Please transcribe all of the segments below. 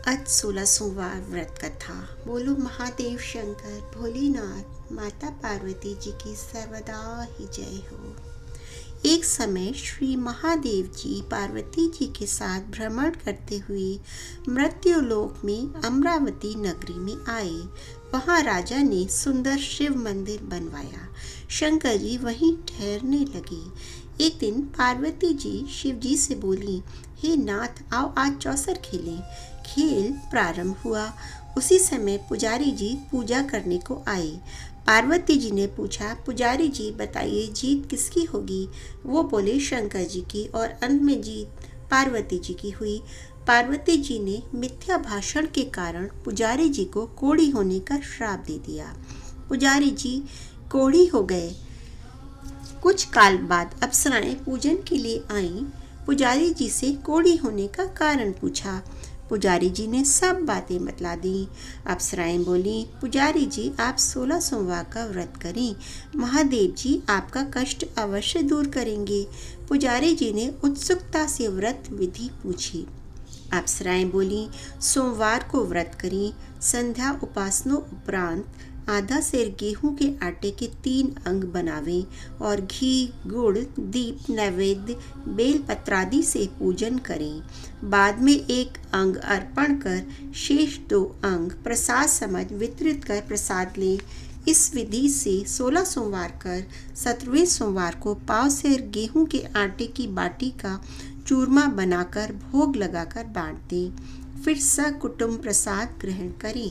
आज 16वां व्रत कथा। बोलो महादेव शंकर भोलेनाथ माता पार्वती जी की सर्वदा ही जय हो। एक समय श्री महादेव जी पार्वती जी के साथ भ्रमण करते हुए मृत्युलोक में अमरावती नगरी में आए। वहां राजा ने सुंदर शिव मंदिर बनवाया। शंकर जी वहीं ठहरने लगे। एक दिन पार्वती जी शिव जी से बोली, हे नाथ, आओ आज चौसर खेलें। खेल प्रारंभ हुआ। उसी समय पुजारी जी पूजा करने को आए। पार्वती जी ने पूछा, पुजारी जी बताइए जीत किसकी होगी? वो बोले, शंकर जी की। और अंत में जीत पार्वती जी की हुई। पार्वती जी ने मिथ्या भाषण के कारण पुजारी जी को कोढ़ी होने का श्राप दे दिया। पुजारी जी कोढ़ी हो गए। कुछ काल बाद अप्सराएं पूजन के लिए आईं। पुजारी जी से कोढ़ी होने का कारण पूछा। पुजारी जी ने सब बातें बतला दी। अप्सराएं बोली, पुजारी जी आप 16 सोमवार का व्रत करें, महादेव जी आपका कष्ट अवश्य दूर करेंगे। पुजारी जी ने उत्सुकता से व्रत विधि पूछी। अप्सराएं बोली, सोमवार को व्रत करें, संध्या उपासना उपरांत आधा सेर गेहूं के आटे के 3 अंग बनावें और घी, गुड़, दीप, नैवेद्य, बेल पत्रादि से पूजन करें। बाद में 1 अंग अर्पण कर शेष 2 अंग प्रसाद समझ वितरित कर प्रसाद लें। इस विधि से 16 सोमवार कर 17वें सोमवार को पाव सेर गेहूं के आटे की बाटी का चूरमा बनाकर भोग लगाकर बांट दें। फिर सकुटुंब प्रसाद ग्रहण करें।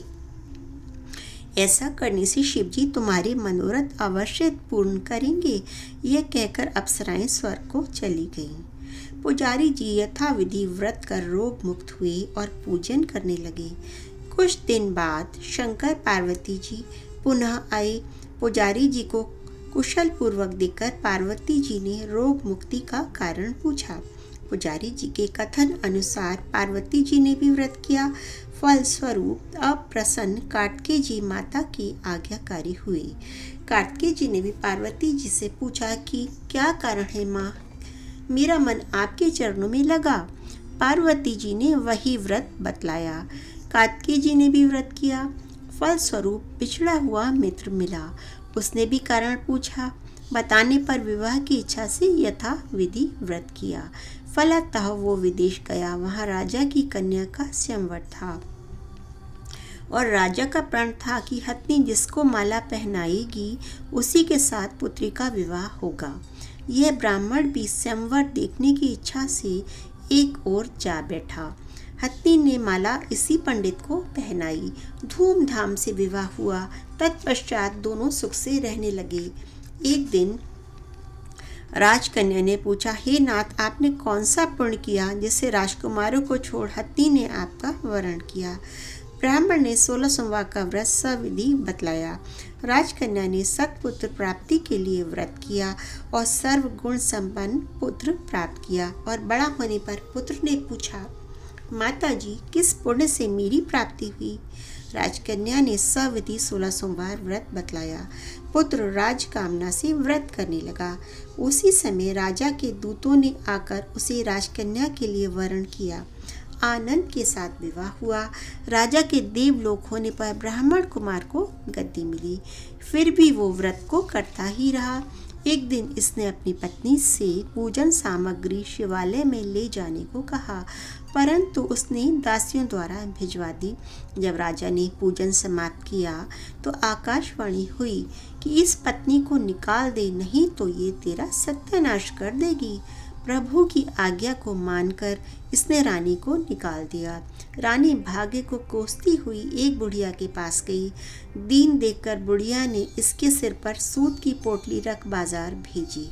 ऐसा करने से शिव जी तुम्हारे मनोरथ अवश्य पूर्ण करेंगे। यह कहकर अप्सराएं स्वर्ग को चली गईं। पुजारी जी यथाविधि व्रत कर रोग मुक्त हुए और पूजन करने लगे। कुछ दिन बाद शंकर पार्वती जी पुनः आए। पुजारी जी को कुशल पूर्वक देखकर पार्वती जी ने रोग मुक्ति का कारण पूछा। पुजारी जी के कथन अनुसार पार्वती जी ने भी व्रत किया। फलस्वरूप अप्रसन्न कार्तिकेय जी माता की आज्ञाकारी हुए। कार्तिकेय जी ने भी पार्वती जी से पूछा कि क्या कारण है माँ, मेरा मन आपके चरणों में लगा। पार्वती जी ने वही व्रत बतलाया। कार्तिकेय जी ने भी व्रत किया। फलस्वरूप बिछड़ा हुआ मित्र मिला। उसने भी कारण पूछा। बताने पर विवाह की इच्छा से यथा विधि व्रत किया। फलतः वो विदेश गया। वहाँ राजा की कन्या का स्वयंवर था और राजा का प्रण था कि हथनी जिसको माला पहनाएगी उसी के साथ पुत्री का विवाह होगा। यह ब्राह्मण भी स्वयंवर देखने की इच्छा से एक ओर जा बैठा। हथनी ने माला इसी पंडित को पहनाई। धूमधाम से विवाह हुआ। तत्पश्चात दोनों सुख से रहने लगे। एक दिन राजकन्या ने पूछा, हे नाथ, आपने कौन सा पुण्य किया जिससे राजकुमारों को छोड़ हथनी ने आपका वरण किया? ब्राह्मण ने 16 सोमवार का व्रत सविधि बतलाया। राजकन्या ने सत्पुत्र प्राप्ति के लिए व्रत किया और सर्व गुण संपन्न पुत्र प्राप्त किया। और बड़ा होने पर पुत्र ने पूछा, माता जी किस पुण्य से मेरी प्राप्ति हुई? राजकन्या ने सविधि 16 सोमवार व्रत बतलाया। पुत्र राजकामना से व्रत करने लगा। उसी समय राजा के दूतों ने आकर उसे राजकन्या के लिए वरण किया। आनंद के साथ विवाह हुआ। राजा के देवलोक होने पर ब्राह्मण कुमार को गद्दी मिली। फिर भी वो व्रत को करता ही रहा। एक दिन इसने अपनी पत्नी से पूजन सामग्री शिवालय में ले जाने को कहा, परंतु उसने दासियों द्वारा भिजवा दी। जब राजा ने पूजन समाप्त किया तो आकाशवाणी हुई कि इस पत्नी को निकाल दे, नहीं तो ये तेरा सत्यानाश कर देगी। प्रभु की आज्ञा को मानकर इसने रानी को निकाल दिया। रानी भाग्य को कोसती हुई एक बुढ़िया के पास गई। दीन देखकर बुढ़िया ने इसके सिर पर सूत की पोटली रख बाजार भेजी।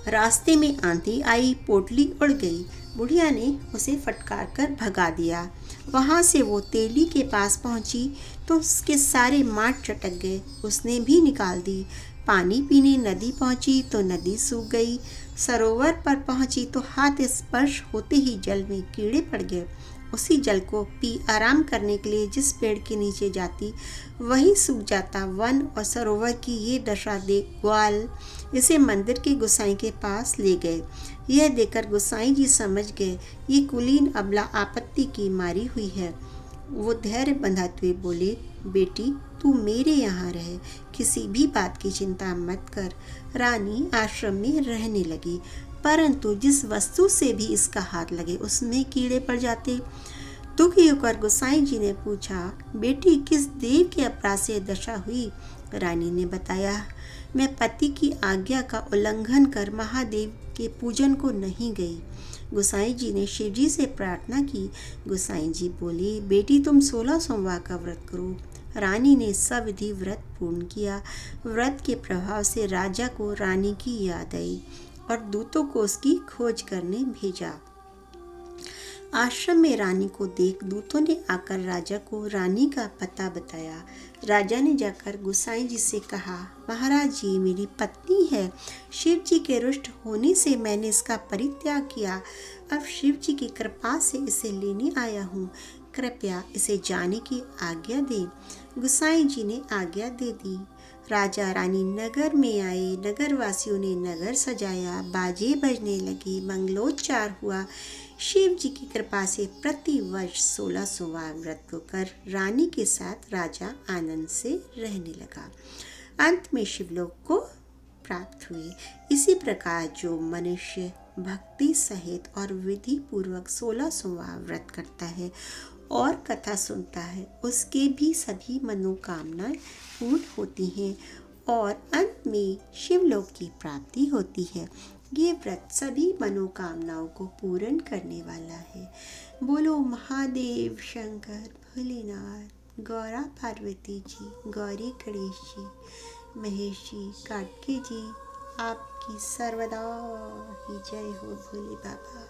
रास्ते में आंधी आई, पोटली उड़ गई। बुढ़िया ने उसे फटकार कर भगा दिया। वहाँ से वो तेली के पास पहुँची तो उसके सारे माट चटक गए। उसने भी निकाल दी। पानी पीने नदी पहुँची तो नदी सूख गई। सरोवर पर पहुँची तो हाथ स्पर्श होते ही जल में कीड़े पड़ गए। उसी जल को पी आराम करने के लिए जिस पेड़ के नीचे जाती वही सूख जाता। वन और सरोवर की ये दशा देख ग्वाल इसे मंदिर के गोसाई के पास ले गए। यह देखकर गोसाई जी समझ गए ये कुलीन अबला आपत्ति की मारी हुई है। वो धैर्य बंधाते हुए बोले, बेटी तू मेरे यहाँ रहे, किसी भी बात की चिंता मत कर। रानी आश्रम में रहने लगी, परंतु जिस वस्तु से भी इसका हाथ लगे उसमें कीड़े पड़ जाते। दुखी होकर गोसाई जी ने पूछा, बेटी किस देव के अपराध से दशा हुई? रानी ने बताया, मैं पति की आज्ञा का उल्लंघन कर महादेव के पूजन को नहीं गई। गोसाई जी ने शिव जी से प्रार्थना की। गोसाई जी बोले, बेटी तुम 16 सोमवार का व्रत करो। रानी ने सविधि व्रत पूर्ण किया। व्रत के प्रभाव से राजा को रानी की याद आई और दूतों को उसकी खोज करने भेजा। आश्रम में रानी को देख दूतों ने आकर राजा को रानी का पता बताया। राजा ने जाकर गोसाई जी से कहा, महाराज जी मेरी पत्नी है, शिव जी के रुष्ट होने से मैंने इसका परित्याग किया। अब शिव जी की कृपा से इसे लेने आया हूँ, कृपया इसे जाने की आज्ञा दें। गोसाई जी ने आज्ञा दे दी। राजा रानी नगर में आए। नगर वासियों ने नगर सजाया, बाजे बजने लगे, मंगलोच्चार हुआ। शिव जी की कृपा से प्रति वर्ष 16 सोमवार व्रत को कर रानी के साथ राजा आनंद से रहने लगा। अंत में शिवलोक को प्राप्त हुए। इसी प्रकार जो मनुष्य भक्ति सहित और विधि पूर्वक 16 सोमवार व्रत करता है और कथा सुनता है, उसके भी सभी मनोकामनाएं पूर्ण होती हैं और अंत में शिवलोक की प्राप्ति होती है। ये व्रत सभी मनोकामनाओं को पूर्ण करने वाला है। बोलो महादेव शंकर भोलेनाथ, गौरा पार्वती जी, गौरी गणेश जी, महेश जी, कार्तिकेय जी, आपकी सर्वदा ही जय हो भोले बाबा।